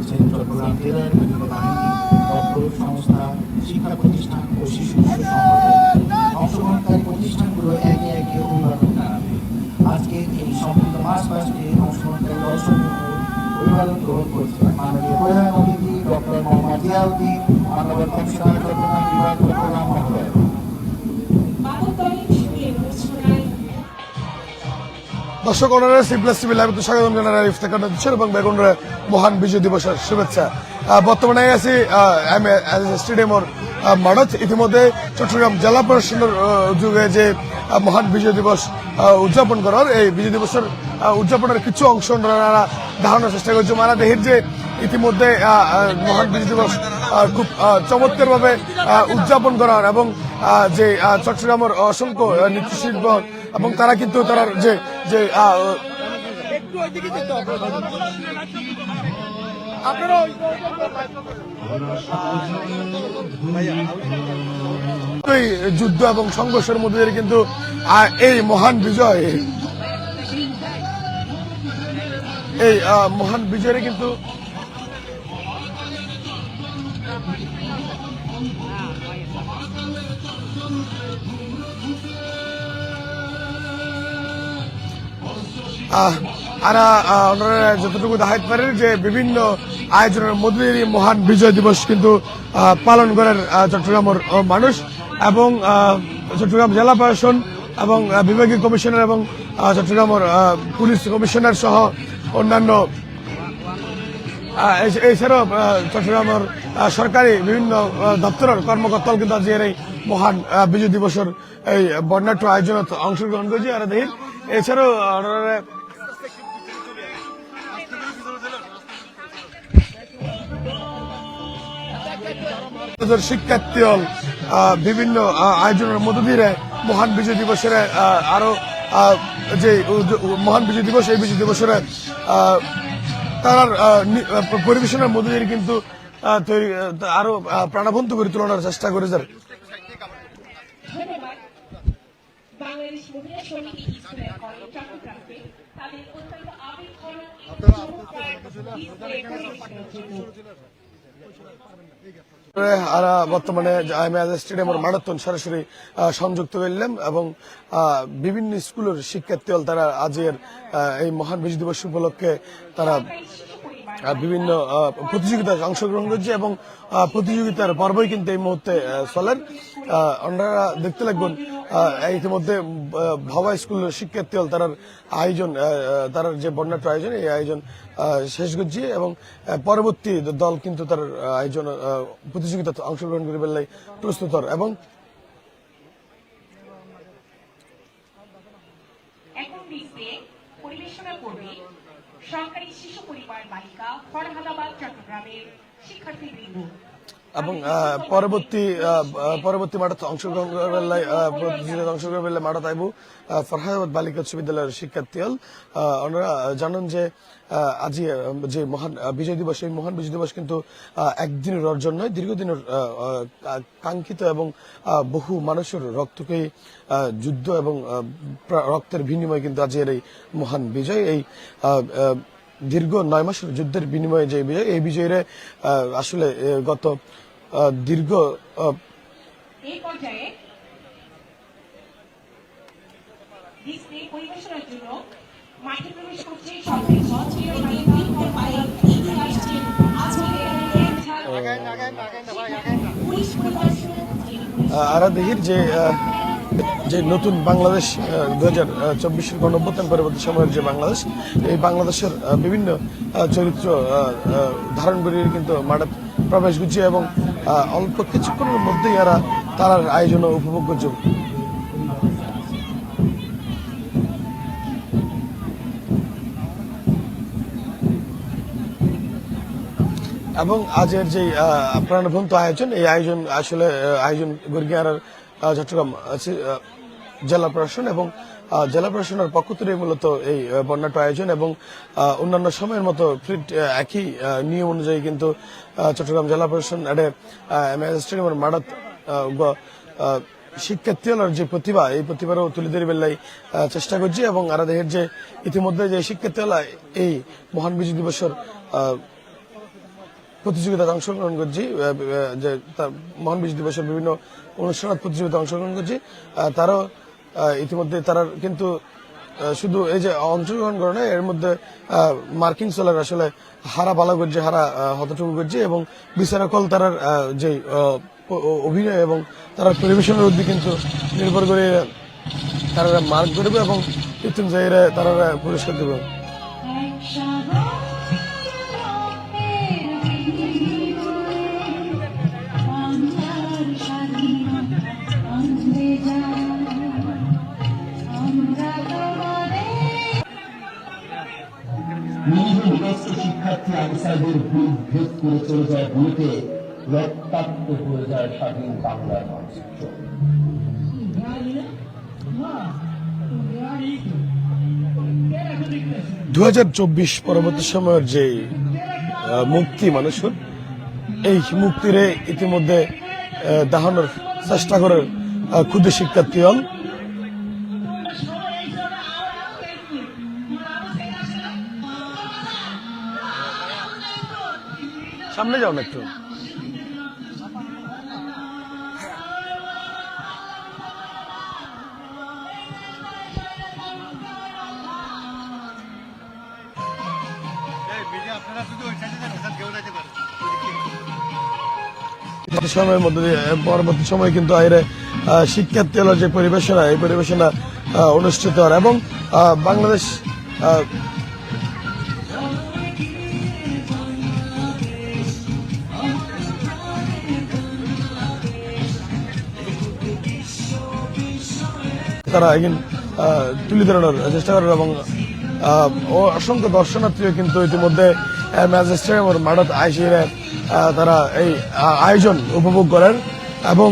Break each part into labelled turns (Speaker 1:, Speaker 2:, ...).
Speaker 1: করছেন চট্টগ্রাম জেলার বিভিন্ন বাহিনী, দপ্তর, সংস্থা, শিক্ষা প্রতিষ্ঠান ও শিশু সংগঠন। অংশগ্রহণকারী প্রতিষ্ঠানগুলো একে একে অভিবাদন জানাবে। আজকে এই সম্মিলিত মার্চ পাস্টে অংশগ্রহণকারী দর্শকবৃন্দ অভিবাদন গ্রহণ করছেন মাননীয় প্রধান অতিথি ডক্টর মোহাম্মদ জিয়াউদ্দিন, মাননীয় কমিশনার চট্টগ্রাম বিভাগ চট্টগ্রাম মহোদয়।
Speaker 2: দর্শক ওনারা সিপ্লাস লাইভ স্বাগত জানার ইফতেখার দিচ্ছেন এবং বেগুনরা মহান বিজয় দিবসের শুভেচ্ছা। বর্তমানে আছি স্টেডিয়ামের মাঠত। ইতিমধ্যে চট্টগ্রাম জেলা প্রশাসনের উদ্যোগে যে মহান বিজয় দিবস উদযাপন করার এই বিজয় দিবসের উদযাপনের কিছু অংশ ওনারা দেখানোর চেষ্টা করছে। মারা দেহের যে ইতিমধ্যে মহান বিজয় দিবস খুব চমৎকার ভাবে উদযাপন করার এবং যে চট্টগ্রামের অসংখ্য নৃত্যশিল্প এবং তারা কিন্তু তার যে যে যুদ্ধ এবং সংঘর্ষের মধ্যে কিন্তু এই মহান বিজয় বিজয়ের কিন্তু ওনারা যতটুকু দেখাতে পারেন যে বিভিন্ন আয়োজনের মধ্যে মহান বিজয় দিবস কিন্তু পালন করেন চট্টগ্রামের মানুষ এবং চট্টগ্রাম জেলা প্রশাসন এবং বিভাগীয় কমিশনার এবং চট্টগ্রামের পুলিশ কমিশনার সহ অন্যান্য এছাড়াও চট্টগ্রামের সরকারি বিভিন্ন দপ্তরের কর্মকর্তাও কিন্তু আজকের এই মহান বিজয় দিবসের এই বর্ণাঢ্য আয়োজনত অংশগ্রহণ করেছে। আর দেখি এছাড়াও শিক্ষার্থী বিভিন্ন আয়োজনের মধ্য দিয়ে মহান বিজয় দিবসের আরো যে মহান বিজয় দিবস এই বিজয় দিবসের তার পরিবেশনের মধ্য দিয়ে কিন্তু আরো প্রাণবন্ত করে তোলার চেষ্টা করে যার বর্তমানে স্টেডিয়ামের মারাথন সরাসরি সংযুক্ত করলাম এবং বিভিন্ন স্কুলের শিক্ষার্থী তারা আজকের এই মহান বিজয় দিবস উপলক্ষে তারা বিভিন্ন প্রতিযোগিতায় অংশগ্রহণ করছে এবং প্রতিযোগিতার পর্বই কিন্তু এই মুহূর্তে চলেন। ওনারা দেখতে লাগবেন ইতিমধ্যে ভাবা স্কুলের শিক্ষার্থী তার আয়োজন তার যে বর্ণাঢ্য আয়োজন এই আয়োজন শেষ করছে এবং পরবর্তী দল কিন্তু তার আয়োজন প্রতিযোগিতাতে অংশগ্রহণ করে ফেললে প্রস্তুত এবং
Speaker 3: সরকারি শিশু পরিবার বালিকা ফরহাদাবাদ চট্টগ্রামের শিক্ষার্থীবৃন্দ
Speaker 2: এবং পরবর্তী মাঠে অংশগ্রহণ করলে মাঠে আইব ফরহাদাবাদ বালিকা উচ্চ বিদ্যালয়ের শিক্ষার্থী হল। ওনারা জানেন যে আজ যে মহান বিজয় দিবস এই মহান বিজয় দিবস কিন্তু একদিনের অর্জন নয়, দীর্ঘদিনের কাঙ্ক্ষিত এবং বহু মানুষের রক্তকে যুদ্ধ এবং রক্তের বিনিময়ে কিন্তু আজকের এই মহান বিজয় এই দীর্ঘ 9 মাসের যুদ্ধের বিনিময়ে যে বিজয় এই বিজয়ের আসলে গত দীর্ঘ
Speaker 3: এই পর্যায়ে ডিসপ্লে পরিবেশনার জন্য মাঠে প্রবেশ করছে
Speaker 2: আরাদেহির যে নতুন বাংলাদেশ 2024 গণঅভ্যুত্থান পরবর্তী সময়ের যে বাংলাদেশ এই বাংলাদেশের বিভিন্ন চরিত্র ধারণ করে কিন্তু মাঠে প্রবেশ করছে এবং অল্প কিছুক্ষণের মধ্যেই তার আয়োজন উপভোগ করছে। এবং আজের যে প্রাণবন্ত আয়োজন এই আয়োজন আসলে আয়োজন গড়িয়ার চট্টগ্রাম জেলা প্রশাসন এবং জেলা প্রশাসনের পক্ষ থেকে মূলত এই বর্ণাঢ্য আয়োজন এবং অন্যান্য সময়ের মতো একই নিয়ম অনুযায়ী কিন্তু চট্টগ্রাম জেলা প্রশাসন স্টেডিয়ামের মাঠত শিক্ষার্থীদের যে প্রতিভা এই প্রতিভারও তুলে ধরে বেলায় চেষ্টা করছি এবং আরাদেহের যে ইতিমধ্যে যে শিক্ষার্থীরা এই মহান বিজয় দিবসের প্রতিযোগিতায় অংশগ্রহণ করছি, যে তার মহান বিজয় দিবসের বিভিন্ন অনুষ্ঠান প্রতিযোগিতায় অংশগ্রহণ করছি। তারাও ইতিমধ্যে তারা কিন্তু শুধু এই যে অংশগ্রহণ করে না, এর মধ্যে মার্কিং চলার আসলে হারা ভালো করছে, হারা হতটুকু করছে এবং বিচারকল তার যে অভিনয় এবং তার পরিবেশনের উদ্যোগ কিন্তু নির্ভর করে তারা মার্ক করবে এবং মৃত্যুঞ্জয়ীরা তারা পুরস্কার দেবে।
Speaker 1: নিরীহ শিক্ষার্থী আনসারদের বুক ভেদ করে চলে যায় বুয়েটে, রক্তাক্ত হয়ে যায় স্বাধীন বাংলার মানচিত্র।
Speaker 2: 2024 পরবর্তী সময়ের যে মুক্তি মানুষের, এই মুক্তিরে ইতিমধ্যে দাহানোর চেষ্টা করে ক্ষুদ্র শিক্ষার্থী হল। সামনে যাও না একটু। সময়ের মধ্যে পরবর্তী সময় কিন্তু আইরে শিক্ষার্থী হল যে পরিবেশনা, এই পরিবেশনা অনুষ্ঠিত হয় এবং বাংলাদেশ তারা একদিন তুলে ধরানোর চেষ্টা করেন এবং অসংখ্য দর্শনার্থীও কিন্তু ইতিমধ্যে ম্যাজিস্ট্রেট মাঠত আইসিরে তারা এই আয়োজন উপভোগ করেন এবং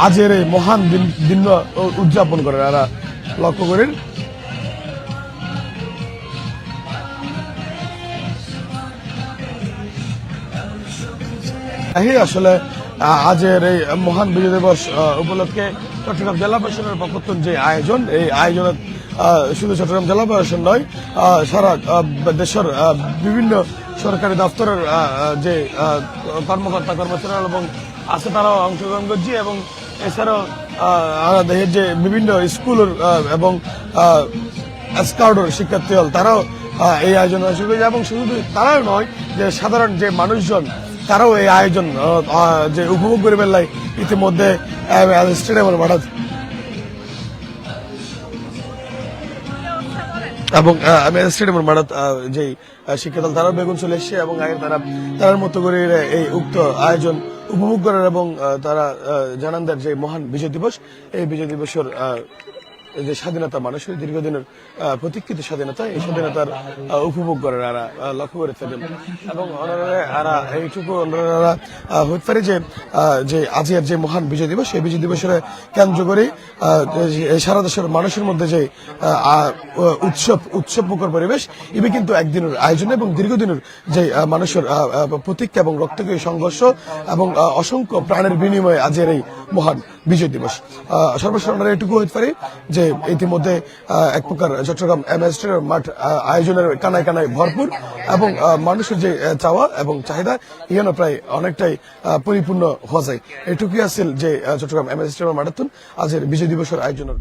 Speaker 2: আজের এই মহান দিন উদযাপন করেন। এরা লক্ষ্য করেন আসলে আজের এই মহান বিজয় দিবস উপলক্ষে চট্টগ্রাম জেলা প্রশাসনের পক্ষ থেকে যে আয়োজন, এই আয়োজনে শুধু চট্টগ্রাম জেলা প্রশাসন নয়, সারা দেশের বিভিন্ন সরকারি দপ্তরের যে কর্মকর্তা কর্মচারী এবং আছে তারাও অংশগ্রহণ করছে এবং এছাড়াও দেশের যে বিভিন্ন স্কুলের এবং স্কাউটের শিক্ষার্থী হল তারাও এই আয়োজন শুরু করেছে এবং শুধু তারাও নয়, যে সাধারণ যে মানুষজন তারাও এই আয়োজন যে উপভোগ করে ফেললাই ইতিমধ্যে স্টেডিয়ামের মাঠ এবং স্টেডিয়ামের মাঠ যে শিক্ষাদল তারাও বেগুন চলে এসছে এবং তার মতো করে এই উক্ত আয়োজন উপভোগ করার এবং তারা জানান দেন যে মহান বিজয় দিবস, এই বিজয় দিবসের যে স্বাধীনতা, মানুষের দীর্ঘদিনের প্রতীক্ষিত স্বাধীনতা, এই স্বাধীনতার উপভোগ করার এরা লক্ষ্য করে থাকেন এবং এরা এইটুকু হতে পারে যে আজকের যে মহান বিজয় দিবস, এই বিজয় দিবসের কেন্দ্র করে সারা দেশের মানুষের মধ্যে যে উৎসব মুখর পরিবেশ, এটি কিন্তু একদিনের আয়োজন এবং দীর্ঘদিনের যে মানুষের প্রতীক্ষা এবং রক্তক্ষয়ী সংঘর্ষ এবং অসংখ্য প্রাণের বিনিময়ে আজকের এই মহান বিজয় দিবস। সর্বশেষ আমরা এটুকু হতে পারি যে ইতিমধ্যে এক প্রকার চট্টগ্রাম ম্যাজিস্ট্রেট মাঠ আয়োজনের কানায় কানায় ভরপুর এবং মানুষের যে চাওয়া এবং চাহিদা এখানে প্রায় অনেকটাই পরিপূর্ণ হওয়া যায়। এটুকুই আছিল যে চট্টগ্রাম ম্যাজিস্ট্রেট মাঠাতুন আজকের বিজয় দিবসের আয়োজনের।